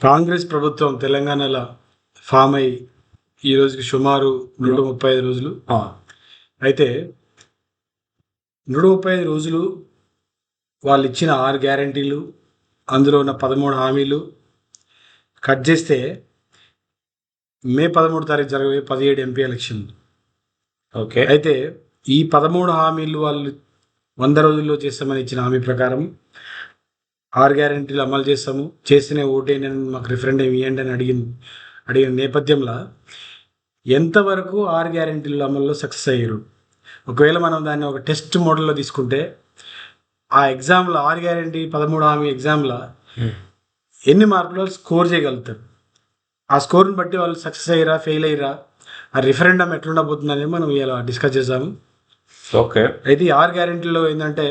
కాంగ్రెస్ ప్రభుత్వం తెలంగాణలో ఫామ్ అయ్యి ఈ రోజుకి సుమారు 135 రోజులు. అయితే 135 రోజులు వాళ్ళు ఇచ్చిన 6 గ్యారంటీలు, అందులో ఉన్న 13 హామీలు కట్ చేస్తే మే 13 తారీఖు జరగబోయే 17 ఎంపీ ఎలక్షన్. ఓకే. అయితే ఈ 13 హామీలు వాళ్ళు 100 రోజుల్లో చేస్తామని ఇచ్చిన హామీ ప్రకారం 6 గ్యారంటీలు అమలు చేస్తాము, చేస్తేనే ఓటేయండి, మాకు రిఫరెండం ఇవ్వండి అని అడిగిన నేపథ్యంలో ఎంతవరకు 6 గ్యారంటీల అమల్లో సక్సెస్ అయ్యారు? ఒకవేళ మనం దాన్ని ఒక టెస్ట్ మోడల్లో తీసుకుంటే ఆ ఎగ్జామ్లో 6 గ్యారంటీ 13 హామీ ఎగ్జామ్లో ఎన్ని మార్కులు వాళ్ళు స్కోర్ చేయగలుగుతారు? ఆ స్కోర్ని బట్టి వాళ్ళు సక్సెస్ అయ్యారా, ఫెయిల్ అయ్యారా, ఆ రిఫరెండం ఎట్లుండబోతుందని మనం ఇలా డిస్కస్ చేసాము. ఓకే. అయితే ఈ 6 గ్యారంటీలో ఏంటంటే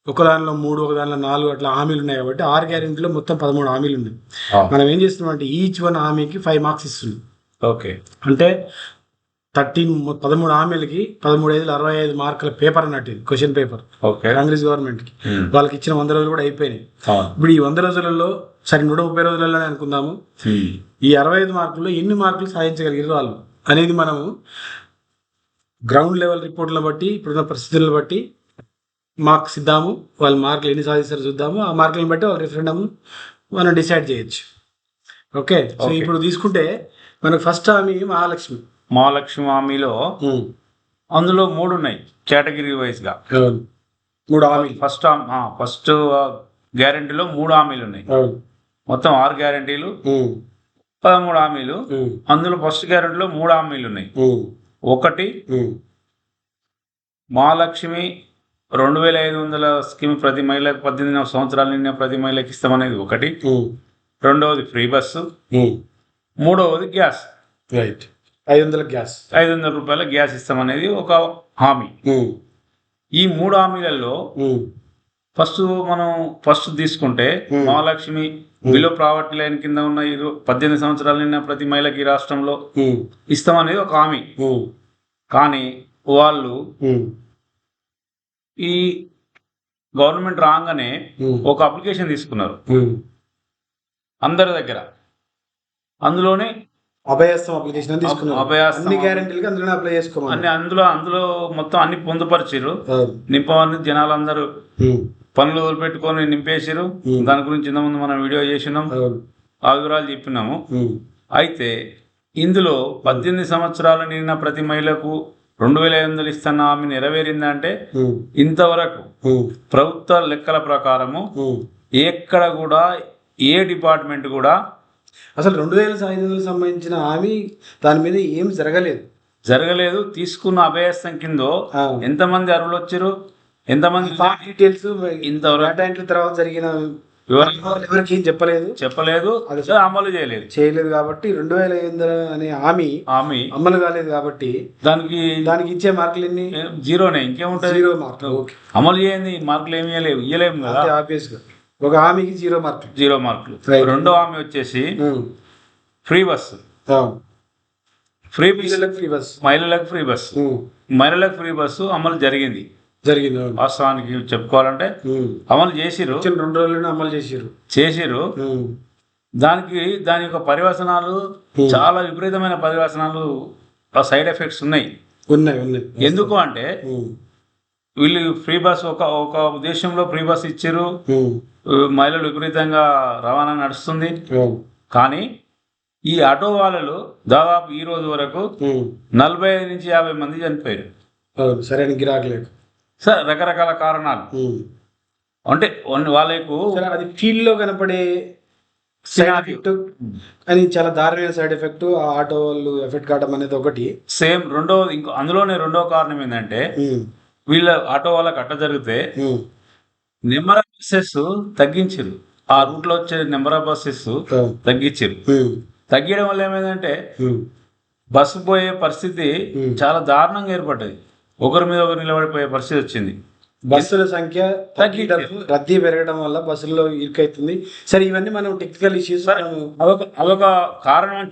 ఒక దానిలో 3, ఒక దానిలో 4 అట్లా హామీలు ఉన్నాయి కాబట్టి 6 గ్యారెంటీలో మొత్తం 13 హామీలు ఉన్నాయి. మనం ఏం చేస్తున్నాం అంటే ఈచ్ వన్ హామీకి 5 మార్క్స్ ఇస్తున్నాం. ఓకే. అంటే 13 హామీలకి 13 65 మార్కుల పేపర్ అన్నట్టు, క్వశ్చన్ పేపర్. ఓకే. కాంగ్రెస్ గవర్నమెంట్కి వాళ్ళకి ఇచ్చిన 100 రోజులు కూడా అయిపోయినాయి. ఇప్పుడు ఈ 100 రోజులలో సరే 130 రోజులలోనే అనుకుందాము, ఈ 65 మార్కుల్లో ఎన్ని మార్కులు సాధించగలిగారు వాళ్ళు అనేది మనము గ్రౌండ్ లెవెల్ రిపోర్ట్లను బట్టి, ఇప్పుడున్న పరిస్థితులను బట్టి మార్క్స్ ఇద్దాము. వాళ్ళ మార్కులు ఎన్ని సాధిస్తారు చూద్దాము. ఆ మార్కులను బట్టి వాళ్ళ రిఫరెండం మనం డిసైడ్ చేయొచ్చు. ఓకే. సో ఇప్పుడు తీసుకుంటే మనకు ఫస్ట్ హామీ మహాలక్ష్మి హామీలో అందులో 3 ఉన్నాయి కేటగిరీ వైజ్గా. 3 హామీలు. ఫస్ట్ గ్యారంటీలో 3 హామీలు ఉన్నాయి. మొత్తం 6 గ్యారంటీలు, 13 హామీలు. అందులో ఫస్ట్ గ్యారంటీలో 3 హామీలు ఉన్నాయి. ఒకటి మహాలక్ష్మి 2500 స్కీమ్, ప్రతి మహిళకు 18 సంవత్సరాలు నిండిన ప్రతి మహిళకి ఇస్తామనేది ఒకటి. రెండవది ఫ్రీ బస్సు. మూడవది గ్యాస్. రైట్. 500 గ్యాస్, 500 రూపాయల గ్యాస్ ఇస్తామనేది ఒక హామీ. ఈ 3 హామీలలో ఫస్ట్ తీసుకుంటే మహాలక్ష్మి బిలో ప్రావర్టీ లైన్ కింద ఉన్న 18 సంవత్సరాలు నిన్న ప్రతి మహిళకి ఈ రాష్ట్రంలో ఇస్తామనేది ఒక హామీ. కానీ వాళ్ళు ఈ గవర్నమెంట్ రాగానే ఒక అప్లికేషన్ తీసుకున్నారు అందరి దగ్గర. అందులోనే అభయస్థం అప్లికేషన్ తీసుకున్నారు. అన్ని గ్యారెంటీలకి అందులోనే అప్లై చేసుకోమని అందులో మొత్తం అన్ని పొందుపరిచారు. నింపవన్నీ జనాలందరూ పనులు వదిలిపెట్టుకొని నింపేసారు. దాని గురించి ఇంతకుముందు మనం వీడియో చేసినాం, ఆ వివరాలు చెప్పినాము. అయితే ఇందులో 18 సంవత్సరాలు నిండిన ప్రతి మహిళకు 2500 ఇస్తున్న హామీ నెరవేరిందంటే ఇంతవరకు ప్రభుత్వ లెక్కల ప్రకారము ఎక్కడ కూడా ఏ డిపార్ట్మెంట్ కూడా అసలు 2500 సంబంధించిన హామీ దాని మీద ఏం జరగలేదు. తీసుకున్న అభయస్థం కింద ఎంతమంది అర్హులు వచ్చారు, ఎంతమంది డీటెయిల్స్ ఇంతవరకు తర్వాత జరిగిన ఎవరికి ఏం చెప్పలేదు. అది అమలు చేయలేదు కాబట్టి 2500 అనే హామీ అమలు కాలేదు కాబట్టి దానికి ఇచ్చే మార్కులు ఎన్ని? జీరోనే. ఇంకేముంటుంది? 0 మార్కులు. అమలు చేయండి, మార్కులు ఏమి ఇయ్యలేము కదా. ఆబ్వియస్ గా ఒక హామీకి 0 మార్కులు. రెండో హామీ వచ్చేసి ఫ్రీ బస్సు. మహిళలకు ఫ్రీ బస్సు అమలు జరిగింది. వాస్తవానికి చెప్పుకోవాలంటే అమలు చేసిరు, 2 రోజుల్లోనే అమలు చేసిరు. దాని యొక్క పర్యవసనాలు చాలా విపరీతమైన పర్యవసనాలు, సైడ్ ఎఫెక్ట్స్ ఉన్నాయి. ఎందుకు అంటే వీళ్ళు ఫ్రీ బస్ ఒక ఉద్దేశంలో ఫ్రీ బస్ ఇచ్చారు, మహిళలు విపరీతంగా రవాణా నడుస్తుంది. కానీ ఈ ఆటో వాళ్ళలో దాదాపు ఈ రోజు వరకు 45 నుంచి 50 మంది చనిపోయారు. సరైన గిరాకీ లేక, రకరకాల కారణాలు. అంటే వాళ్ళకు అది ఫీల్డ్ లో కనపడే సైడ్ ఎఫెక్ట్ అని, చాలా దారుణమైన సైడ్ ఎఫెక్ట్. ఆ ఆటో వాళ్ళు ఎఫెక్ట్ కావడం అనేది ఒకటి. సేమ్ అందులోనే రెండో కారణం ఏంటంటే వీళ్ళ ఆటో వాళ్ళకి అట్ట జరిగితే నెంబర్ ఆఫ్ బస్సెస్ తగ్గించారు. ఆ రూట్ లో వచ్చే నెంబర్ ఆఫ్ బస్సెస్ తగ్గించారు. తగ్గడం వల్ల ఏమైందంటే బస్సు పోయే పరిస్థితి చాలా దారుణంగా ఏర్పడ్డది. ఒకరి మీద ఒకరు నిలబడిపోయే పరిస్థితి వచ్చింది. బస్సుల సంఖ్య తగ్గడం, రద్దీ పెరగడం వల్ల బస్సుల్లో ఇరుకైతుంది. సరే, ఇవన్నీ మనం టెక్నికల్ ఇష్యూస్ అదొక కారణం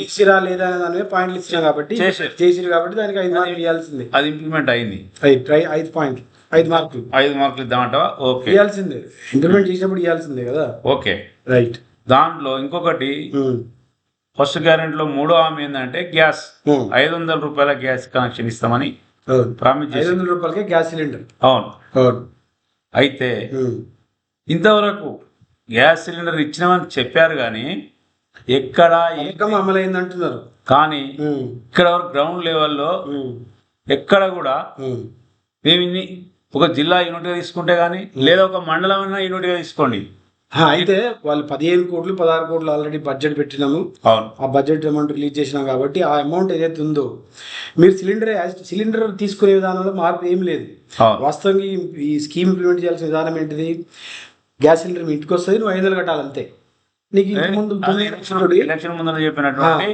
చేసిరా లేదా అనే దాని మీద పాయింట్లు ఇచ్చినాం కాబట్టి చేసిరు కాబట్టి దానికి 5 మార్కులు ఇవ్వాల్సిందే. అది ఇంప్లిమెంట్ అయింది. 5 మార్కులు ఇద్దామంటావా? ఓకే, ఇవ్వాల్సిందే. ఇంప్లిమెంట్ చేసినప్పుడు ఇవ్వాల్సిందే కదా. Okay, right. దాంట్లో ఇంకొకటి ఫస్ట్ గ్యారెంటీలో మూడో హామీ ఏంటంటే గ్యాస్ 500 రూపాయల గ్యాస్ కనెక్షన్ ఇస్తామని ప్రామిస్ చేసి 500 రూపాయలకే గ్యాస్ సిలిండర్. అవును. అయితే ఇంతవరకు గ్యాస్ సిలిండర్ ఇచ్చినామని చెప్పారు కానీ ఎక్కడ అమలైంది అంటున్నారు. కానీ ఇక్కడ వరకు గ్రౌండ్ లెవెల్లో ఎక్కడ కూడా మేము ఇన్ని ఒక జిల్లా యూనిట్గా తీసుకుంటే కానీ లేదా ఒక మండలం యూనిట్గా తీసుకోండి. అయితే వాళ్ళు 15 కోట్లు 16 కోట్లు ఆల్రెడీ బడ్జెట్ పెట్టినాము. ఆ బడ్జెట్ అమౌంట్ రిలీజ్ చేసినాం కాబట్టి ఆ అమౌంట్ ఏదైతే ఉందో మీరు సిలిండర్ తీసుకునే విధానంలో మార్పు ఏం లేదు. వాస్తవంగా ఈ స్కీమ్ ఇంప్లిమెంట్ చేయాల్సిన విధానం ఏంటిది? గ్యాస్ సిలిండర్ మీ ఇంటికి వస్తుంది, నువ్వు 500 కట్టాలి అంతే. నీకు ఇంటి ముందు ఎలక్షన్ ముందు చెప్పినటువంటి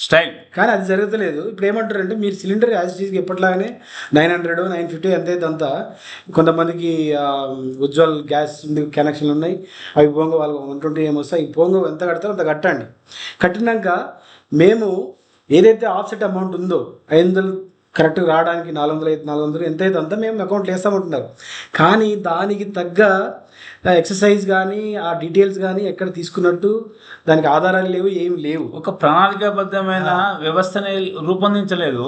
స్టైల్, కానీ అది జరగలేదు. ఇప్పుడు ఏమంటారంటే మీరు సిలిండర్ యాజిటీస్కి ఎప్పటిలాగానే 900 950 ఎంతైతే అంతా. కొంతమందికి ఉజ్వల్ గ్యాస్ కనెక్షన్లు ఉన్నాయి, అవి పోంగ వాళ్ళు 120 ఏమొస్తాయి, ఈ పోంగ ఎంత కడతారో అంత కట్టండి. కట్టినాక మేము ఏదైతే ఆఫ్సెట్ అమౌంట్ ఉందో 500 కరెక్ట్గా రావడానికి 400 అయితే 400 ఎంతైతే అంతా మేము అకౌంట్లో వేస్తామంటున్నారు. కానీ దానికి తగ్గ ఎక్సర్సైజ్ కానీ ఆ డీటెయిల్స్ కానీ ఎక్కడ తీసుకున్నట్టు దానికి ఆధారాలు లేవు, ఏమి లేవు. ఒక ప్రణాళికాబద్ధమైన వ్యవస్థని రూపొందించలేదు.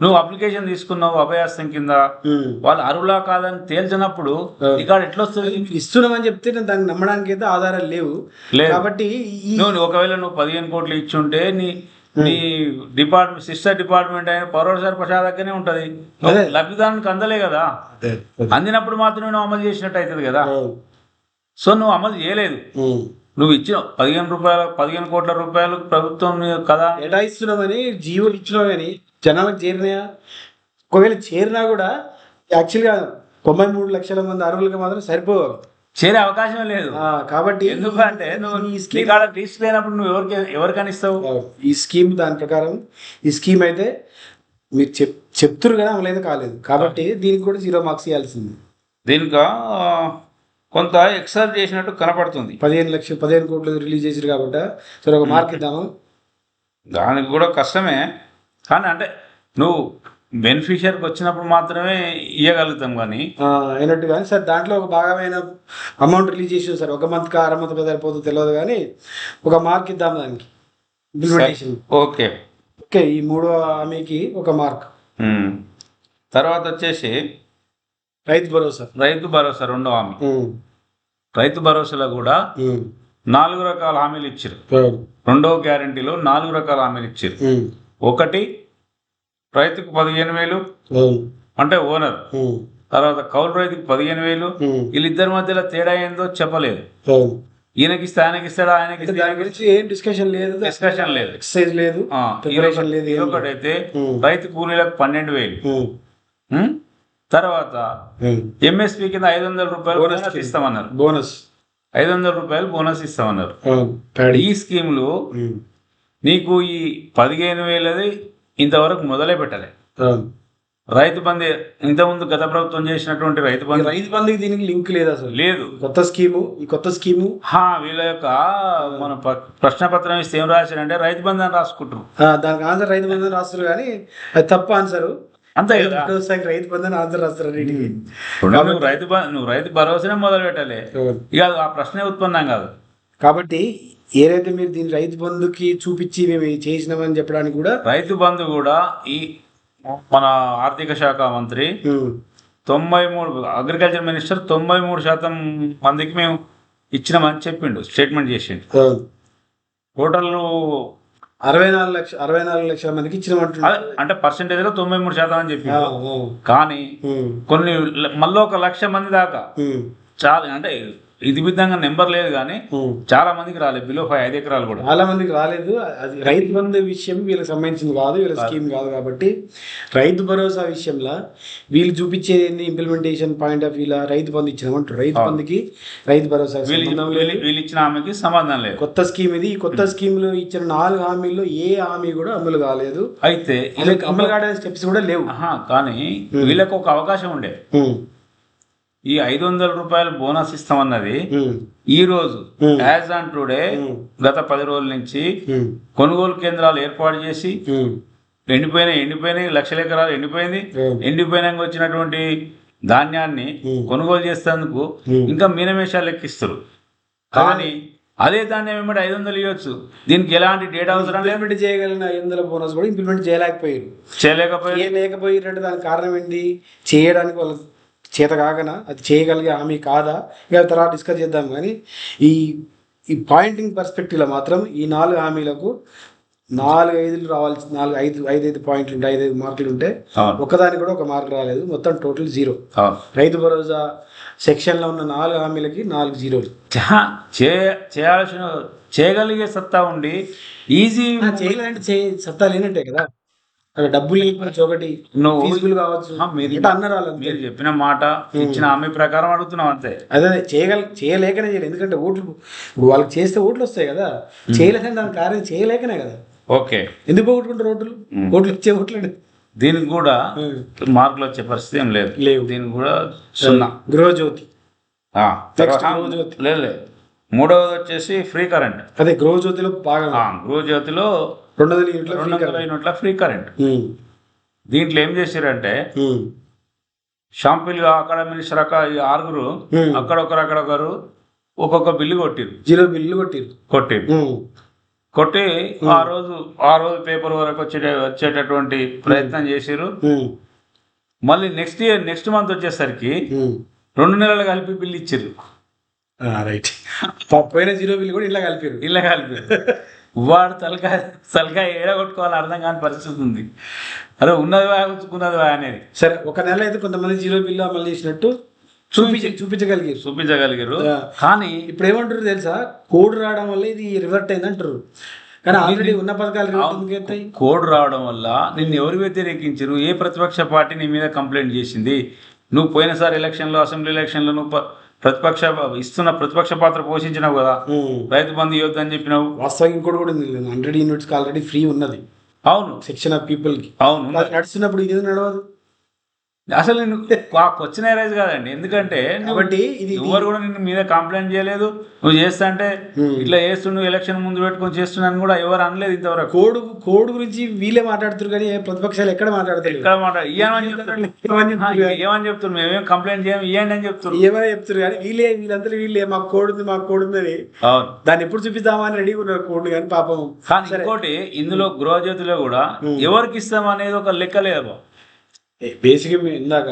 నువ్వు అప్లికేషన్ తీసుకున్నావు అభయాస్తం కింద, వాళ్ళు అరువులా కాదని తేల్చినప్పుడు ఇక్కడ ఎట్లా వస్తుంది? ఇస్తున్నామని చెప్తే దాన్ని నమ్మడానికి అయితే ఆధారాలు లేవు. కాబట్టి ఒకవేళ నువ్వు 15 కోట్లు ఇచ్చుంటే నీ డిపార్ట్మెంట్ సిస్టర్ డిపార్ట్మెంట్ అయిన పౌరసారి ప్రసాద్ దగ్గరనే ఉంటది, లబ్ధిదారునికి అందలే కదా. అందినప్పుడు మాత్రమే నువ్వు అమలు చేసినట్టు అవుతుంది కదా. సో నువ్వు అమలు చేయలేదు. నువ్వు ఇచ్చిన 15 కోట్ల రూపాయలు ప్రభుత్వం కదా కేటాయిస్తున్నామని జీవోలు ఇచ్చినావు, కానీ జనాలకు చేరినాయా? ఒకవేళ చేరినా కూడా యాక్చువల్గా 93 లక్షల మంది అర్హులుగా మాత్రం సరిపోవాలి, చేరే అవకాశం లేదు. కాబట్టి ఎందుకంటే నువ్వు ఈ స్కీమ్ లిస్ట్ లేనప్పుడు నువ్వు ఎవరికని ఇస్తావు? ఈ స్కీమ్ దాని ప్రకారం ఈ స్కీమ్ అయితే మీరు చెప్తున్నారు కదా, అమలైతే కాలేదు. కాబట్టి దీనికి కూడా 0 మార్క్స్ ఇవ్వాల్సింది. దీనికి కొంత ఎక్సర్ చేసినట్టు కనపడుతుంది. 15 కోట్లు రిలీజ్ చేసారు కాబట్టి సరే ఒక మార్క్ ఇద్దాము. దానికి కూడా కష్టమే, కానీ అంటే నువ్వు బెనిఫిషియర్కి వచ్చినప్పుడు మాత్రమే ఇవ్వగలుగుతాం. కానీ అయినట్టు కానీ సార్ దాంట్లో ఒక భాగమైన అమౌంట్ రిలీజ్ చేసాం సార్. ఒక మంత్కి 6 మంత్ సరిపోతుందో తెలియదు, కానీ ఒక మార్క్ ఇద్దాం దానికి ఇంప్లిమెంటేషన్. ఓకే, ఈ 3వ హామీకి ఒక మార్క్. తర్వాత వచ్చేసి రైతు భరోసా 2వ హామీ. రైతు భరోసాలో కూడా 4 రకాల హామీలు ఇచ్చారు. 2వ గ్యారంటీలో 4 రకాల హామీలు ఇచ్చారు. ఒకటి రైతుకు 15,000 అంటే ఓనర్, తర్వాత కౌలు రైతుకు 15,000. వీళ్ళిద్దరి మధ్యలో తేడా ఏందో చెప్పలేదు. ఈయనకి ఇస్తే ఆయనకి ఇస్తాడా, ఆయనకి గురించి ఏం డిస్కషన్ లేదు, ఎక్సర్సైజ్ లేదు. ఒకటైతే రైతు కూలీలకు 12,000. తర్వాత ఎంఎస్పి కింద 500 రూపాయలు బోనస్ ఇస్తామన్నారు. 500 రూపాయలు బోనస్ ఇస్తామన్నారు. ఈ స్కీమ్లు నీకు ఈ 15,000 ఇంతవరకు మొదలే పెట్టలే. రైతు బంధు ఇంతకుముందు గత ప్రభుత్వం చేసినటువంటి రైతు బంధుకి దీనికి లింక్ లేదు, అసలు లేదు. కొత్త స్కీము వీళ్ళ యొక్క మన ప్రశ్న పత్రం ఇస్తే ఏం రాశారంటే రైతు బంధు అని రాసుకుంటారు. దానికి ఆన్సర్ రైతు బంధు అని రాస్తారు, కానీ అది తప్పు ఆన్సర్. అంతే కదా, రైతు బంధు ఆన్సర్ రాస్తారు. నువ్వు రైతు భరోసానే మొదలు పెట్టాలి, ఇక ఆ ప్రశ్నే ఉత్పన్నం కాదు. కాబట్టి ఏదైతే మీరు దీన్ని రైతు బంధుకి చూపించి మేము చేసినామని చెప్పడానికి కూడా, రైతు బంధు కూడా ఈ మన ఆర్థిక శాఖ మంత్రి 93 అగ్రికల్చర్ మినిస్టర్ 93% మందికి మేము ఇచ్చినామని చెప్పిండు, స్టేట్మెంట్ చేసిండు. టోటల్ 64 లక్షల మందికి ఇచ్చినామంటున్నారు. అంటే పర్సెంటేజ్ లో 93% అని చెప్పిండు. కానీ కొన్ని మళ్ళీ 1 లక్ష మంది దాకా చాలా, అంటే ఇది విధంగా నెంబర్ లేదు, కానీ చాలా మందికి రాలేదు. బిలో 5 ఎకరాలు కూడా చాలా మందికి రాలేదు. అది రైతు బంధు విషయం వీళ్ళకి సంబంధించింది కాదు, వీళ్ళ స్కీమ్ కాదు. కాబట్టి రైతు భరోసా విషయంలో వీళ్ళు చూపించేది implementation point of వ్యూలా Rythu Bandhu ఇచ్చినామంటారు. రైతు బంధుకి రైతు భరోసా వీళ్ళు ఇచ్చిన హామీకి సంబంధం లేదు. కొత్త స్కీమ్ ఇది. ఈ కొత్త స్కీమ్ లో ఇచ్చిన 4 హామీల్లో ఏ హామీ కూడా అమలు కాలేదు. అయితే అమలు కావడే స్టెప్స్ కూడా లేవు. కానీ వీళ్ళకి ఒక అవకాశం ఉండే. ఈ 500 రూపాయలు బోనస్ ఇస్తామన్నది ఈ రోజు యాజ్ ఆన్ టుడే గత 10 రోజుల నుంచి కొనుగోలు కేంద్రాలు ఏర్పాటు చేసి ఎండిపోయినాయి లక్షల ఎకరాలు ఎండిపోయినాక వచ్చినటువంటి ధాన్యాన్ని కొనుగోలు చేసేందుకు ఇంకా మీనమేషాలు లెక్కిస్తారు. కానీ అదే దాన్ని ఏమిటి 500 ఇవ్వచ్చు. దీనికి ఎలాంటి డేటా అవసరం లేదు. ఇంప్లిమెంట్ చేయగలిగిన 500 బోనస్ కూడా ఇంప్లిమెంట్ చేయలేకపోయారు. చేయలేకపోయారంటే దానికి కారణం ఏంటి? చేయడానికి వాళ్ళు చేత కాకనా, అది చేయగలిగే హామీ కాదా, ఇక తర్వాత డిస్కస్ చేద్దాం. కానీ ఈ ఈ పాయింటింగ్ పర్స్పెక్టివ్లో మాత్రం ఈ 4 హామీలకు 4-5 రావాల్సి 5 పాయింట్లు ఉంటే 5 మార్కులు ఉంటే ఒక్కదానికి కూడా ఒక మార్క్ రాలేదు. మొత్తం టోటల్ 0. రైతు భరోసా సెక్షన్లో ఉన్న 4 హామీలకి 4 0. చేయాల్సిన చేయగలిగే సత్తా ఉండి ఈజీ చేయలేదంటే సత్తా లేనట్టే కదా. అక్కడ డబ్బులు లేకపోతే ఒకటి ఫీజులు కావచ్చు అన్నారు వాళ్ళు. మీరు చెప్పిన మాట ఇచ్చిన హామీ ప్రకారం అడుగుతున్నాం అంతే. అదే చేయలేకనే చేయలేదు. ఎందుకంటే ఓట్లు ఇప్పుడు వాళ్ళకి చేస్తే ఓట్లు వస్తాయి కదా. చేయలేకనే దాని కార్యం చేయలేకనే కదా. ఓకే, ఎందుకు పోగొట్టుకుంటారు ఓట్లు ఇచ్చే ఓట్లు? దీనికి కూడా మార్కులు వచ్చే పరిస్థితి ఏం లేవు. దీనికి కూడా 0. గృహజ్యోతి లేదు. మూడవది వచ్చేసి ఫ్రీ కరెంట్. అదే గృహజ్యోతిలో బాగా గృహజ్యోతిలో 200 యూనిట్ల ఫ్రీ కరెంట్. దీంట్లో ఏం చేశారంటే షాంపిల్ అక్కడ మినిస్టర్ ఈ 6 అక్కడొకరు ఒక్కొక్క బిల్లు కొట్టిరు. 0 బిల్లు కొట్టి ఆ రోజు పేపర్ వరకు వచ్చేటటువంటి ప్రయత్నం చేసిరు. మళ్ళీ నెక్స్ట్ మంత్ వచ్చేసరికి 2 నెలలు కలిపి బిల్లు ఇచ్చిర్రు. రైట్. పోయిన 0 బిల్లు కూడా ఇలా కలిపారు. వాడు తలకాయ ఏడగొట్టుకోవాలి అర్థం కాని పరిస్థితి ఉంది. అదే ఉన్నది ఉంచుకున్నది అనేది. సరే, ఒక నెల అయితే కొంతమంది 0 బిల్లు అమలు చేసినట్టు చూపించగలిగారు. కానీ ఇప్పుడు ఏమంటారు తెలుసా? కోడ్ రావడం వల్ల ఇది రివర్ట్ అయింది అంటారు. కానీ ఆల్రెడీ ఉన్న పథకాలు కోడ్ రావడం వల్ల నిన్ను ఎవరు వ్యతిరేకించారు? ఏ ప్రతిపక్ష పార్టీ నీ మీద కంప్లైంట్ చేసింది? నువ్వు పోయినసారి ఎలక్షన్లో, అసెంబ్లీ ఎలక్షన్లో నువ్వు ప్రతిపక్ష పాత్ర పోషించినావు కదా. రైతు బంధు ఇవ్వద్దు అని చెప్పినావు. వాస్తవం ఇంకోటి కూడా ఉంది. 100 యూనిట్స్కి ఆల్రెడీ ఫ్రీ ఉన్నది. అవును, సెక్షన్ ఆఫ్ పీపుల్కి. అవును, నడుస్తున్నప్పుడు ఇది నడవదు. అసలు నేను క్వశ్చన్ రైజ్ కాదండి. ఎందుకంటే ఎవరు కూడా నిన్ను మీద కంప్లైంట్ చేయలేదు. నువ్వు చేస్తా అంటే ఇట్లా చేస్తుండు, ఎలక్షన్ ముందు పెట్టుకొని చేస్తున్నాను కూడా ఎవరు అనలేదు ఇంతవరకు. కోడ్ గురించి వీళ్ళే మాట్లాడుతారు కానీ ప్రతిపక్షాలు ఎక్కడ మాట్లాడతారు? ఏమని చెప్తున్నారు? మేమేం కంప్లైంట్ చేయం, ఇవ్వండి అని చెప్తున్నారు. ఏమైనా చెప్తారు కానీ వీళ్ళే మాకు కోడ్ ఉంది దాన్ని ఎప్పుడు చూపిద్దామా అని రెడీ ఉన్నారు కోడ్. కానీ పాపం. కానీ ఇంకోటి, ఇందులో గృహజ్యోతిలో కూడా ఎవరికి ఇస్తాం అనేది ఒక లెక్క లేదు. బేసిక్గా మేము ఇందాక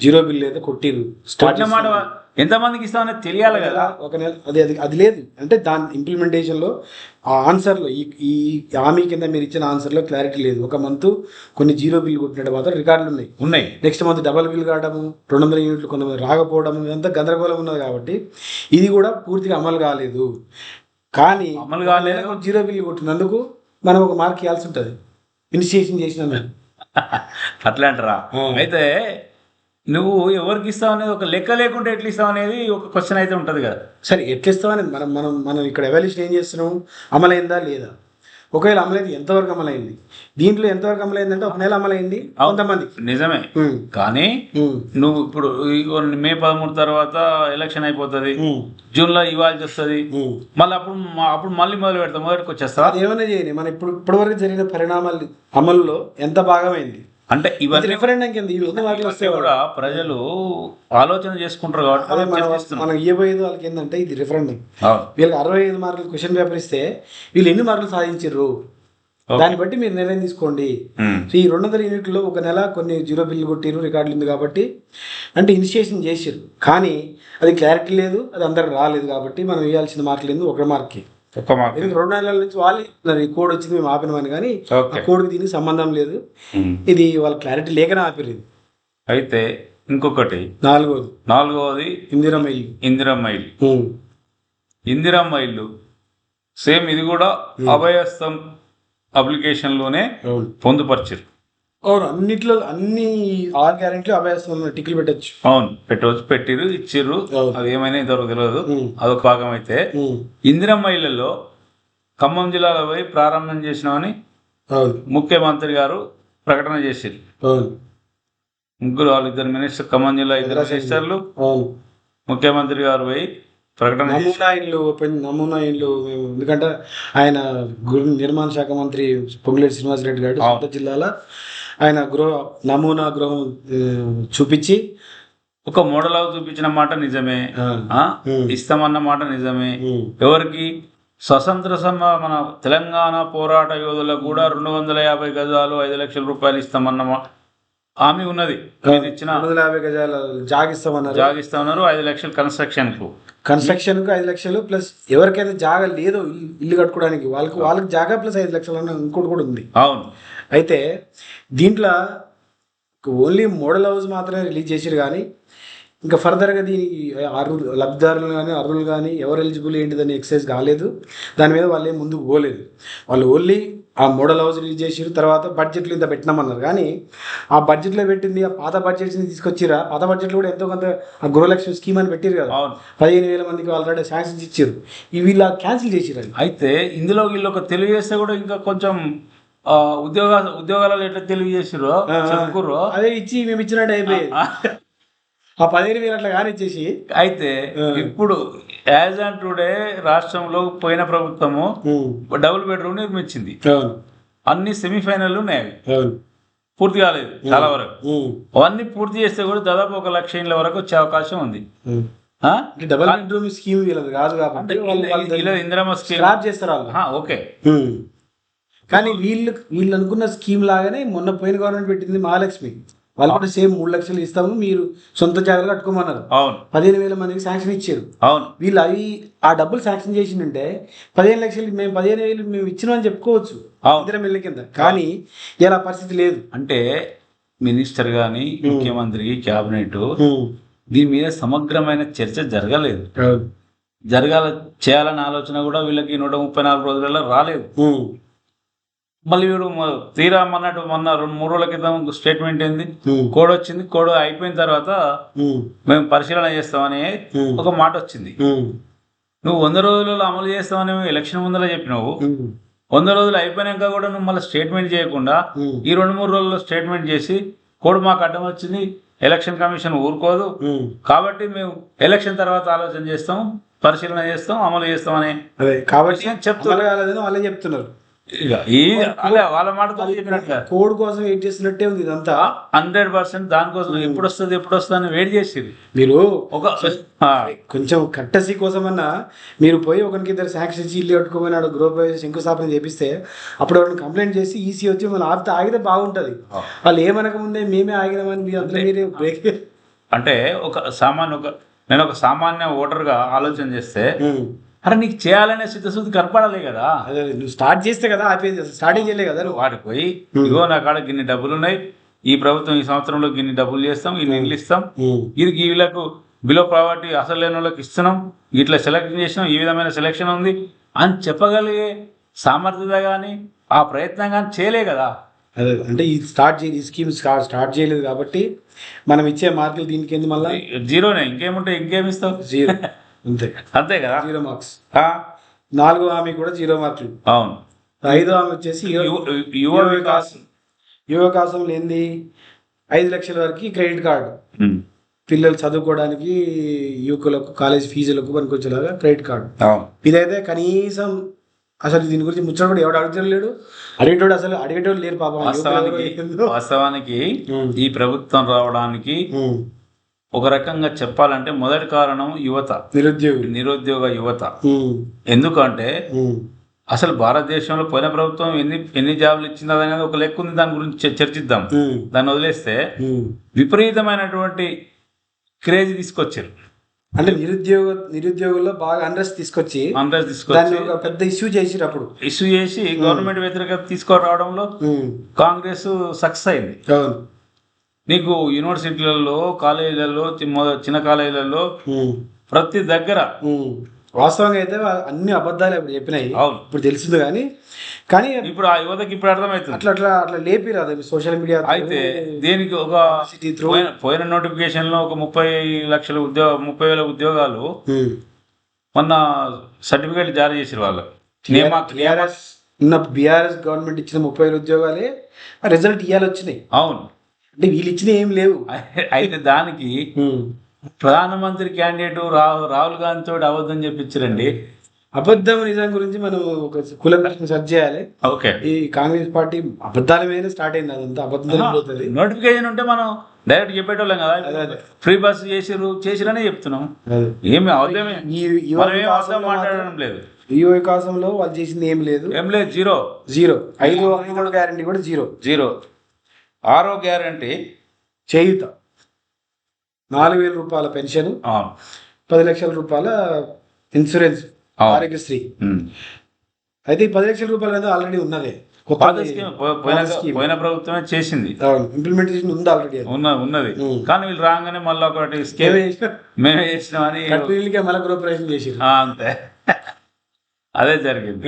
0 బిల్ అయితే కొట్టిరు. ఎంతమందికి ఇస్తామనేది తెలియాలి కదా. ఒక నెల అది లేదు అంటే దాని ఇంప్లిమెంటేషన్లో ఆ ఆన్సర్లో ఈ హామీ కింద మీరు ఇచ్చిన ఆన్సర్లో క్లారిటీ లేదు. ఒక మంత్ కొన్ని 0 బిల్ కొట్టినట్టు మాత్రం రికార్డులు ఉన్నాయి. నెక్స్ట్ మంత్ డబల్ బిల్ కావడము, 200 యూనిట్లు కొంతమంది రాకపోవడం, ఇదంతా గందరగోళం ఉన్నది. కాబట్టి ఇది కూడా పూర్తిగా అమలు కాలేదు. కానీ 0 బిల్ కొట్టినందుకు మనం ఒక మార్క్ ఇవ్వాల్సి ఉంటుంది. ఇనిషియేషన్ చేసిన అట్లా అంటారా? అయితే నువ్వు ఎవరికి ఇస్తావు అనేది ఒక లెక్క లేకుండా ఎట్లా ఇస్తావు అనేది ఒక క్వశ్చన్ అయితే ఉంటుంది కదా. సరే, ఎట్లా ఇస్తావు అనేది మనం ఇక్కడ ఎవాల్యుయేషన్ ఏం చేస్తున్నాం? అమలైందా లేదా? ఒకవేళ అమలైంది, ఎంతవరకు అమలైంది? దీంట్లో ఎంతవరకు అమలైందంటే ఒక నెల అమలైంది కొంతమంది. నిజమే. కానీ నువ్వు ఇప్పుడు మే 13 తర్వాత ఎలక్షన్ అయిపోతుంది, జూన్లో ఇవ్వాల్సి వస్తుంది. మళ్ళీ అప్పుడు మళ్ళీ మొదటికి వచ్చేస్తా. ఏమైనా చేయని మనం ఇప్పటివరకు జరిగిన పరిణామాలు అమలులో ఎంత భాగమైంది అంటే ఇవన్నీ రిఫరెండం కింద వస్తే కూడా ప్రజలు ఆలోచన చేసుకుంటారు. కాబట్టి మనం ఇవ్వబోయేది వాళ్ళకి ఏంటంటే ఇది రిఫరెండం. వీళ్ళకి 65 మార్కులు క్వశ్చన్ పేపర్ ఇస్తే వీళ్ళు ఎన్ని మార్కులు సాధించారు దాన్ని బట్టి మీరు నిర్ణయం తీసుకోండి. ఈ 200 యూనిట్లో ఒక నెల కొన్ని 0 బిల్లు కొట్టిరు, రికార్డులు ఉంది కాబట్టి అంటే ఇనిషియేషన్ చేసారు. కానీ అది క్లారిటీ లేదు, అది అందరికి రాలేదు. కాబట్టి మనం ఇవ్వాల్సిన మార్కులు ఎందుకు ఒక మార్క్కి 2 నెలల నుంచి వాళ్ళు కోడ్ వచ్చింది మేము ఆపినామని. కానీ ఆ కోడ్కి దీనికి సంబంధం లేదు. ఇది వాళ్ళ క్లారిటీ లేకనే ఆపిరు. అయితే ఇంకొకటి నాలుగవది ఇందిరమ్మ ఇల్లు సేమ్ ఇది కూడా అభయస్థం అప్లికేషన్లోనే పొందుపరిచారు. అవును, అన్నిట్లో అన్ని 6 గ్యారెంటీలు అభయస్థం టిక్లు పెట్టచ్చు. అవును, పెట్టిరు, ఇచ్చిర్రు. అది ఏమైనా ఇంతవరకు తెలియదు. అదొక భాగం. అయితే ఇందిరమ్మ ఇళ్లలో ఖమ్మం జిల్లాలో పోయి ప్రారంభం చేసినామని ముఖ్యమంత్రి గారు ప్రకటన చేశారు. ముగ్గురు వాళ్ళిద్దరు మినిస్టర్, ఖమ్మం జిల్లా 2 మినిస్టర్లు, ముఖ్యమంత్రి గారు పోయి ప్రకటన. నమూనా ఇల్లు ఎందుకంటే ఆయన నిర్మాణ శాఖ మంత్రి పొంగులేటి శ్రీనివాసరెడ్డి గారు సొంత జిల్లాలో ఆయన నమూనా గృహం చూపించి ఒక మోడల్ హౌస్ చూపించిన మాట నిజమే, ఇస్తామన్న మాట నిజమే. ఎవరికి? స్వతంత్ర మన తెలంగాణ పోరాట యోధులకు కూడా 250 గజాలు 5 లక్షల రూపాయలు ఇస్తామన్న హామీ ఉన్నది. ఇచ్చిన 250 గజాల జాగిస్తామన్నారు. 5 లక్షలు కన్స్ట్రక్షన్ కు 5 లక్షలు ప్లస్ ఎవరికైతే జాగా లేదో ఇల్లు కట్టుకోవడానికి వాళ్ళకి జాగా ప్లస్ 5 లక్షలు అన్న ఇంకోటి కూడా ఉంది. అవును. అయితే దీంట్లో ఓన్లీ మోడల్ హౌస్ మాత్రమే రిలీజ్ చేసారు, కానీ ఇంకా ఫర్దర్గా దీనికి లబ్ధిదారులు కానీ అర్హులు కానీ ఎవరు ఎలిజిబుల్ ఏంటిదని ఎక్సైజ్ కాలేదు. దాని మీద వాళ్ళు ఏం ముందుకు పోలేదు. వాళ్ళు ఓన్లీ ఆ మోడల్ హౌస్ రిలీజ్ చేసారు. తర్వాత బడ్జెట్లు ఇంత పెట్టినామన్నారు, కానీ ఆ బడ్జెట్లో పెట్టింది ఆ పాత బడ్జెట్స్ని తీసుకొచ్చిరా. పాత బడ్జెట్లో కూడా ఎంతో కొంత ఆ గృహలక్ష్మి స్కీమ్ అని పెట్టారు కదా, 15,000 మందికి ఆల్రెడీ శాంక్షన్స్ ఇచ్చారు. ఇవి వీళ్ళు క్యాన్సిల్ చేసిరు. అయితే ఇందులో వీళ్ళు ఒక తెలుగు చేస్తే కూడా ఇంకా కొంచెం ఉద్యోగాలలో ఎట్లా తెలుగు చేసిరో చెప్పుకుర్రో అదే ఇచ్చి మేము ఇచ్చినట్టు అయిపోయింది. ఆ 15,000 అట్లా కానీ ఇచ్చేసి. అయితే ఇప్పుడు యాజ్ ఆన్ టుడే రాష్ట్రంలో పోయిన ప్రభుత్వము డబుల్ బెడ్రూమ్ నిర్మించింది. అన్ని సెమీఫైనల్ ఉన్నాయి, పూర్తి కాలేదు చాలా వరకు. అవన్నీ పూర్తి చేస్తే కూడా దాదాపు 1 లక్ష ఇళ్ళ వరకు వచ్చే అవకాశం ఉంది. డబుల్ బెడ్రూమ్ స్కీమ్ వీళ్ళది కాదు కాబట్టి ఇందిరమ్మ స్కీమ్ చేస్తారు వాళ్ళు. ఓకే. కానీ వీళ్ళు అనుకున్న స్కీమ్ లాగానే మొన్న పోయిన గవర్నమెంట్ పెట్టింది మహాలక్ష్మి. వాళ్ళు కూడా సేమ్ 3 లక్షలు ఇస్తాము, మీరు సొంత జాగ్రత్తలు కట్టుకోమన్నారు. 15,000 మందికి శాంక్షన్ ఇచ్చారు. వీళ్ళు ఆ డబ్బులు శాంక్షన్ చేసిందంటే 15 లక్షలు మేము 15,000 మేము ఇచ్చినామని చెప్పుకోవచ్చు ఇద్దరం ఇళ్ళ కింద. కానీ ఇలా పరిస్థితి లేదు. అంటే మినిస్టర్ గాని ముఖ్యమంత్రి క్యాబినెట్ దీని మీద సమగ్రమైన చర్చ జరగలేదు. చేయాలన్న ఆలోచన కూడా వీళ్ళకి 134 రోజులలో రాలేదు. మళ్ళీ వీడు తీరా మొన్న 2-3 రోజుల క్రితం స్టేట్మెంట్ ఏంది, కోడ్ వచ్చింది. కోడ్ అయిపోయిన తర్వాత మేము పరిశీలన చేస్తామని ఒక మాట వచ్చింది. నువ్వు 100 రోజులలో అమలు చేస్తామని ఎలక్షన్ ముందర చెప్పినావు. 100 రోజులు అయిపోయినాక కూడా నువ్వు మళ్ళీ స్టేట్మెంట్ చేయకుండా ఈ 2-3 రోజుల్లో స్టేట్మెంట్ చేసి కోడ్ మాకు అడ్డం వచ్చింది, ఎలక్షన్ కమిషన్ ఊరుకోదు కాబట్టి మేము ఎలక్షన్ తర్వాత ఆలోచన చేస్తాం, పరిశీలన చేస్తాం, అమలు చేస్తాం అని చెప్తున్నారు. వాళ్ళే చెప్తున్నారు. వాళ్ళ మాటతో కోడ్ కోసం వెయిట్ చేసినట్టే ఉంది ఇదంతా. 100% దానికోసం ఎప్పుడు వస్తుంది అని వెయిట్ చేసేది. మీరు కొంచెం కట్టసి కోసమన్నా మీరు పోయి ఒకరికి ఇద్దరు శాంక్షన్ ఇచ్చి ఇల్లు కట్టుకోమని గృహప్రవేశ శంకుస్థాపన చేపిస్తే అప్పుడు ఎవరైనా కంప్లైంట్ చేసి ఈసీ వచ్చి మనం ఆగితే బాగుంటుంది. వాళ్ళు ఏమనక ముందే మేమే ఆగినామని మీరు అంతా మీరే బ్రేక్. అంటే నేను ఒక సామాన్య ఓటర్గా ఆలోచన చేస్తే అరే నీకు చేయాలనే చిత్తశుద్ధి కనపడాలి కదా. అదే నువ్వు స్టార్ట్ చేస్తే కదా ఆపేది, స్టార్టింగ్ చేయలే కదా. వాడికి పోయి ఇగో నా కాడ గిన్ని డబ్బులు ఉన్నాయి, ఈ ప్రభుత్వం ఈ సంవత్సరంలో గిన్ని డబ్బులు చేస్తాం, ఇన్ని ఇల్లు ఇస్తాం, ఇది వీళ్ళకు బిలో ప్రాపర్టీ అసలు లేని వాళ్ళకి ఇస్తున్నాం, ఇట్లా సెలెక్షన్ చేసినాం, ఈ విధమైన సెలెక్షన్ ఉంది అని చెప్పగలిగే సామర్థ్యత కానీ ఆ ప్రయత్నం కానీ చేయలే కదా. అదే అంటే ఈ స్కీమ్ స్టార్ట్ చేయలేదు కాబట్టి మనం ఇచ్చే మార్కులు దీనికి ఏంది మళ్ళీ జీరోనే. ఇంకేముంటాయి, ఇంకేమిస్తావు? జీరో. అంతే కదా, 0 మార్క్స్. 4వ హామీ కూడా 0 మార్కులు. అవును. 5వ హామీ వచ్చేసి యువ వికాసం లేనిది 5 లక్షల వరకు క్రెడిట్ కార్డు, పిల్లలు చదువుకోవడానికి యువకులకు కాలేజ్ ఫీజులకు పనికొచ్చేలాగా క్రెడిట్ కార్డు. ఇదైతే కనీసం అసలు దీని గురించి ముచ్చట కూడా ఎవడు అడుగుతలేడు, అడిగేటోడు లేరు పాపం. వాస్తవానికి ఈ ప్రభుత్వం రావడానికి ఒక రకంగా చెప్పాలంటే మొదటి కారణం యువత, నిరుద్యోగ యువత. ఎందుకంటే అసలు భారతదేశంలో పోయిన ప్రభుత్వం ఎన్ని జాబులు ఇచ్చింది అనేది ఒక లెక్క ఉంది, దాని గురించి చర్చిద్దాం. దాన్ని వదిలేస్తే విపరీతమైనటువంటి క్రేజ్ తీసుకొచ్చారు. అంటే నిరుద్యోగుల్లో బాగా అన్రెస్ట్ తీసుకొచ్చి పెద్ద ఇష్యూ చేసి గవర్నమెంట్ వ్యతిరేకత తీసుకురావడంలో కాంగ్రెస్ సక్సెస్ అయింది. నీకు యూనివర్సిటీలలో, కాలేజీలలో, చిన్న కాలేజీలలో ప్రతి దగ్గర వాస్తవంగా అయితే అన్ని అబద్ధాలు ఇప్పుడు చెప్పినాయి. అవును, ఇప్పుడు తెలిసింది. కానీ ఇప్పుడు ఆ యువతకి ఇప్పుడు అర్థమవుతుంది. అట్లా లేపి రాదు సోషల్ మీడియా. అయితే దీనికి ఒక పోయిన నోటిఫికేషన్ లో ఒక 30,000 ఉద్యోగాలు మొన్న సర్టిఫికేట్ జారీ చేసారు వాళ్ళు. బీఆర్ఎస్ గవర్నమెంట్ ఇచ్చిన 30,000 ఉద్యోగాలే రిజల్ట్ ఇవ్వాలి వచ్చినాయి. అవును, అంటే వీళ్ళు ఇచ్చిన ఏం లేవు. అయితే దానికి ప్రధానమంత్రి క్యాండిడేట్ రాహుల్ గాంధీ తోటి అవద్దని చెప్పించారండి. అబద్ధం నిజం గురించి మనం ఒక కులకృష్ణ సెర్చ్ చేయాలి. ఓకే, ఈ కాంగ్రెస్ పార్టీ అబద్ధాల మీద స్టార్ట్ అయింది, అదంతా అబద్ధం పోతుంది. నోటిఫికేషన్ ఉంటే మనం డైరెక్ట్ చెప్పేటోళ్ళం కదా, ఫ్రీ బస్ చేసిరనే చెప్తున్నాం. ఏమి అవద్దమే, మాట్లాడడం లేదు. ఈ వికాసంలో వాళ్ళు చేసింది ఏం లేదు, జీరో. 5 గ్యారంటీ కూడా జీరో. 6వ గ్యారంటీ చేయుత 4,000 రూపాయల పెన్షన్, 10 లక్షల రూపాయల ఇన్సూరెన్స్ ఆరోగ్యశ్రీ. అయితే ఈ 10 లక్షల రూపాయలు అనేది ఆల్రెడీ ఉన్నదే, పోయిన ప్రభుత్వమే చేసింది, ఇంప్లిమెంటేషన్ ఉంది ఆల్రెడీ, ఉన్నది. కానీ వీళ్ళు రాగానే మళ్ళీ ఒకటి మేమే చేసినామని మళ్ళీ గ్రూపరేషన్ చేసి అంతే, అదే జరిగింది.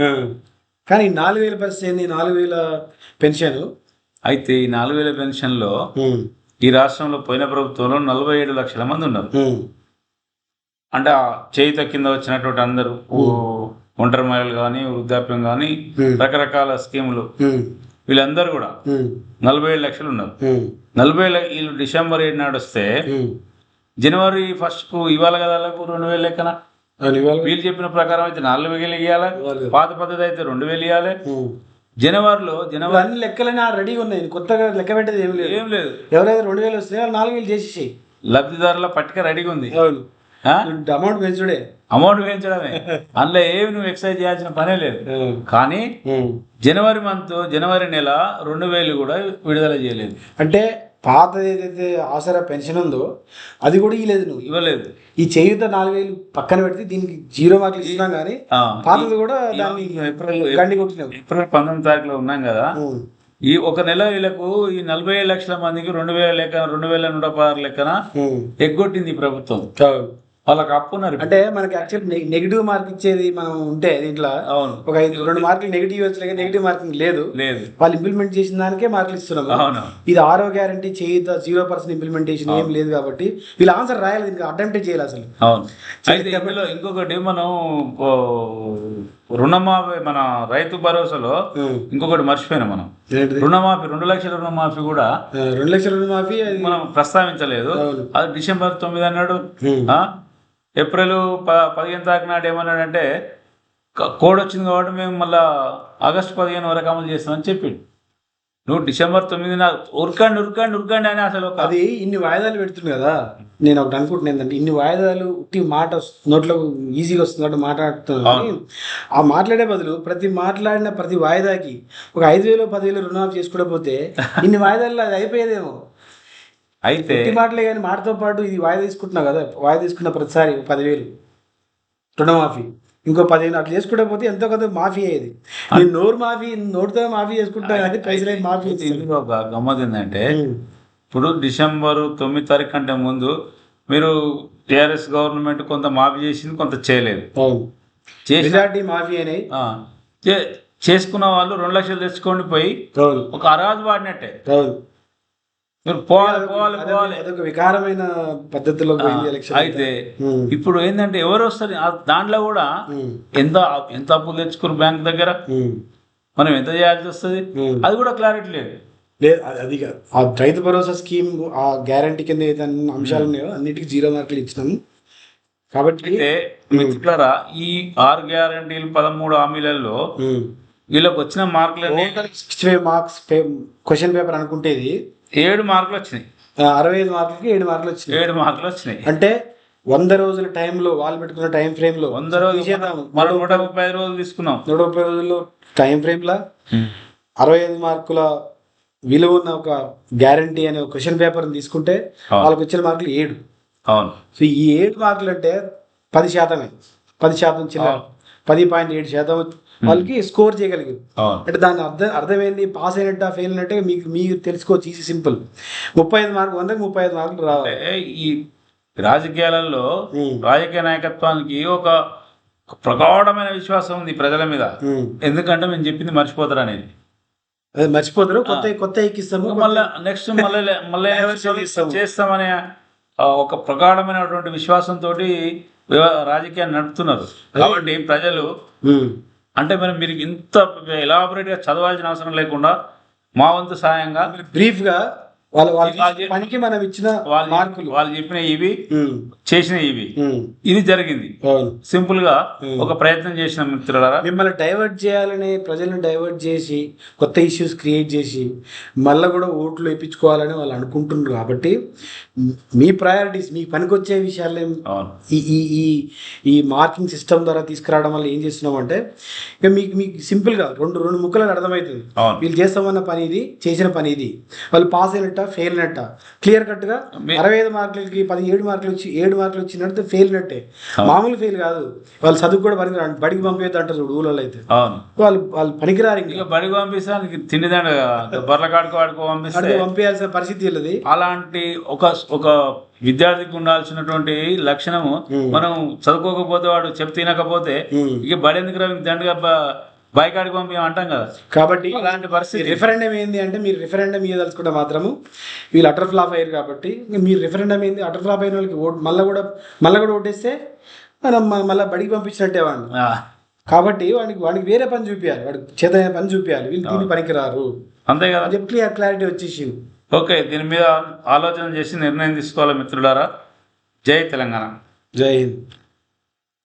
కానీ 4,000 పరిస్థితి 4,000 పెన్షన్. అయితే ఈ 4,000 పెన్షన్లో ఈ రాష్ట్రంలో పోయిన ప్రభుత్వంలో 47 లక్షల మంది ఉన్నారు. అంటే ఆ చేయుత కింద వచ్చినటువంటి అందరూ ఒంటరి మహిళలు కానీ, వృద్ధాప్యం కానీ, రకరకాల స్కీములు, వీళ్ళందరూ కూడా 47 లక్షలు ఉన్నారు. 40 వీళ్ళు డిసెంబర్ 7 నాడు వస్తే జనవరి 1కు ఇవ్వాలి కదా, 2,000 లెక్కన. వీళ్ళు చెప్పిన ప్రకారం అయితే 4,000 ఇవ్వాలి, పాత పద్ధతి అయితే 2,000 ఇవ్వాలి. జనవరిలో అన్ని లెక్కలైనా రెడీగా ఉన్నాయి, కొత్తగా లెక్క పెట్టేది ఏం లేదు. ఎవరైతే 2,000 వస్తే 4,000 చేసేసి లబ్ధిదారుల పట్టిక రెడీగా ఉంది. అమౌంట్ పెంచడమే అందులో ఏమి నువ్వు ఎక్సైజ్ చేయాల్సిన పనే లేదు. కానీ జనవరి నెల 2,000 కూడా విడుదల చేయలేదు. అంటే పాత ఏదైతే ఆసరా పెన్షన్ ఉందో అది కూడా ఇవ్వలేదు. ఈ చేయుత 4,000 పక్కన పెడితే దీనికి 0 మార్కులు ఇస్తున్నాం, కానీ పాతది కూడా దాన్ని ఏప్రిల్ 19వ తారీఖులో ఉన్నాం కదా. ఈ ఒక నెల వీళ్ళకు ఈ 47 లక్షల మందికి 2,000 లెక్కన 2,116 లెక్కన ఎగ్గొట్టింది ఈ ప్రభుత్వం. వాళ్ళకి అప్పున్నారు. అంటే మనకి యాక్చువల్ నెగిటివ్ మార్క్ ఇచ్చేది మనం ఉంటే దీంట్లో ఒక 2 మార్కులు నెగిటివ్ వచ్చే నెగిటివ్ మార్కింగ్ లేదు. వాళ్ళు ఇంప్లిమెంట్ చేసిన దానికే మార్కులు ఇస్తున్నాము. ఇది 6వ గ్యారంటీ చేయుత 0% ఇంప్లిమెంటేషన్ ఏం లేదు కాబట్టి వీళ్ళు ఆన్సర్ రాయాలి, దీనికి అటెంప్ట్ చేయాలి అసలు. అయితే ఇంకొకటి మనం రుణమాఫీ, మన రైతు భరోసాలో ఇంకొకటి మర్చిపోయినాం మనం. రుణమాఫీ 2 లక్షల రుణమాఫీ కూడా 2 లక్షల రుణమాఫీ మనం ప్రస్తావించలేదు. అది డిసెంబర్ 9 అన్నాడు. ఏప్రిల్ 15 తారీఖు నాడు ఏమన్నాడంటే కోడ్ వచ్చింది కాబట్టి మేము మళ్ళీ ఆగస్టు 15 వరకు అమలు చేస్తామని చెప్పిండు. నువ్వు డిసెంబర్ 9 ఉరకండి అని అసలు అది ఇన్ని వాయిదాలు పెడుతుంది కదా. నేను ఒకటి అనుకుంటున్నాను ఏంటంటే, ఇన్ని వాయిదాలు ఉట్టి మాట నోట్లో ఈజీగా వస్తుంది కాబట్టి మాట్లాడుతున్నాను. ఆ మాట్లాడే బదులు మాట్లాడిన ప్రతి వాయిదాకి ఒక 5,000 10,000 రుణమాఫీ చేసుకోకపోతే ఇన్ని వాయిదాల్లో అది అయిపోయేదేమో. అయితే మాటలే కానీ మాటతో పాటు ఇది వాయిదా తీసుకుంటున్నావు కదా, వాయిదా తీసుకున్న ప్రతిసారి 10,000 రుణమాఫీ, ఇంకో 15 అట్లా చేసుకోకపోతే ఎంతో కొంత మాఫీ అయ్యేది. నేను నోటితో మాఫీ చేసుకుంటా కానీ పైసలు మాఫీ. ఒక గమ్మత్ ఏంటంటే, ఇప్పుడు డిసెంబర్ 9 తారీఖు కంటే ముందు మీరు టీఆర్ఎస్ గవర్నమెంట్ కొంత మాఫీ చేసింది, కొంత చేయలేదు. మెజారిటీ మాఫీ అయినాయి. చేసుకున్న వాళ్ళు 2 లక్షలు తెచ్చుకోండి పోయి ఒక అరాజు వాడినట్టే. అదొక వికారమైన పద్ధతిలో అయితే ఇప్పుడు ఏంటంటే ఎవరు వస్తారు దాంట్లో కూడా ఎంత అప్పులు తెచ్చుకుని బ్యాంక్ దగ్గర మనం ఎంత చేయాల్సి వస్తుంది, అది కూడా క్లారిటీ లేదు. అది ఆ రైతు భరోసా స్కీమ్ ఆ గ్యారంటీ కింద ఏదైతే అంశాలు ఉన్నాయో అన్నిటికీ 0 మార్కులు ఇచ్చినాము. కాబట్టి మిత్రులారా, ఈ 6 గ్యారంటీలు 13 హామీలలో వీళ్ళకి వచ్చిన మార్కులు 65 మార్క్స్ క్వశ్చన్ పేపర్ అనుకుంటే 7 మార్కులు వచ్చినాయి. 65 మార్కులకి 7 మార్కులు వచ్చినాయి. 7 మార్కులు వచ్చినాయి. అంటే 100 రోజుల టైంలో వాళ్ళు పెట్టుకున్న టైం ఫ్రేమ్ లో 100 రోజులు మనం 135 రోజులు తీసుకున్నాం. 130 రోజుల్లో టైం ఫ్రేమ్ లా 65 మార్కుల విలువ ఉన్న ఒక గ్యారంటీ అనే ఒక క్వశ్చన్ పేపర్ తీసుకుంటే వాళ్ళకి వచ్చిన మార్కులు 7. అవును. సో ఈ 7 మార్కులు అంటే 10%, 10% చిన్న 10.7% వాళ్ళకి స్కోర్ చేయగలిగారు. అంటే దాని అర్థమైంది, పాస్ అయినట్టు ఫెయిల్ అయినట్టే మీకు తెలుసుకోవచ్చు. Easy simple. 35 మార్కులు 100కి 35 మార్కులు రావాలి. ఈ రాజకీయాలలో రాజకీయ నాయకత్వానికి ఒక ప్రగాఢమైన విశ్వాసం ఉంది ప్రజల మీద. ఎందుకంటే మేము చెప్పింది మర్చిపోతారు అనేది. మర్చిపోతారు, కొత్త ఎక్కిస్తాము, మళ్ళీ నెక్స్ట్ మళ్ళీ చేస్తామనే ఒక ప్రగాఢమైనటువంటి విశ్వాసంతో రాజకీయాన్ని నడుపుతున్నారు. కాబట్టి ప్రజలు అంటే మీరు ఇంత ఎలాబొరేట్గా చదవాల్సిన అవసరం లేకుండా మా వంతు సాయంగా బ్రీఫ్గా వాళ్ళ పనికి మనం ఇచ్చిన మార్కులు, వాళ్ళు చెప్పిన ఇవి చేసిన ఇవి ఇది జరిగింది. సింపుల్ గా ఒక ప్రయత్నం చేసిన మిత్రులారా, మిమ్మల్ని డైవర్ట్ చేయాలని, ప్రజలను డైవర్ట్ చేసి కొత్త ఇష్యూస్ క్రియేట్ చేసి మళ్ళీ కూడా ఓట్లు వేయించుకోవాలని వాళ్ళు అనుకుంటున్నారు. కాబట్టి మీ ప్రయారిటీస్, మీకు పనికొచ్చే విషయాలు ఈ ఈ ఈ మార్కింగ్ సిస్టమ్ ద్వారా తీసుకురావడం వల్ల ఏం చేస్తున్నాం అంటే, ఇక మీకు సింపుల్గా రెండు ముక్కలకు అర్థమవుతుంది. వీళ్ళు చేస్తామన్న పని ఇది, చేసిన పని ఇది, వాళ్ళు పాస్ అయినట్ట ఫెయిల్ అయినట్ట క్లియర్ కట్గా 65 మార్కులకి 17 మార్కులు వచ్చి 7 మార్కులు వచ్చినట్టు ఫెయిల్ నట్టే. మామూలు ఫెయిల్ కాదు, వాళ్ళు చదువు కూడా పనికిరారు. బడికి పంపేది అంటారు చూడు ఊళ్ళో అయితే, వాళ్ళు పనికిరారు. ఇంకా బడికి పంపిస్తే తిండిదండ బర్ల కాడుకో పంపించాల్సిన పరిస్థితి వెళ్ళదు. అలాంటి ఒక విద్యార్థికి ఉండాల్సినటువంటి లక్షణము మనం చదువుకోకపోతే, వాడు చెప్తే తినకపోతే ఇక బడి ఎందుకు రా దండగా బైకాడికి పంపి అంటాం కదా. కాబట్టి అలాంటి పరిస్థితి. రిఫరెండం ఏంది అంటే, మీరు రిఫరెండం ఇవ్వదలుచుకుంటే మాత్రము వీళ్ళు అటర్ ఫ్లాప్ అయ్యారు. కాబట్టి మీరు రిఫరెండం ఏంది, అటర్ ఫ్లాప్ అయిన వాళ్ళకి మళ్ళీ కూడా ఓటేస్తే మనం మళ్ళీ బడికి పంపించినట్టే వాడిని. కాబట్టి వాడికి వేరే పని చూపించాలి, వాడికి చేతైన పని చూపించాలి. వీళ్ళు దీన్ని పనికిరారు, అంతే కదా చెప్పి క్లారిటీ వచ్చేసింది. ఓకే, దీని మీద ఆలోచన చేసి నిర్ణయం తీసుకోవాలి మిత్రులారా. జై తెలంగాణ, జై హింద్.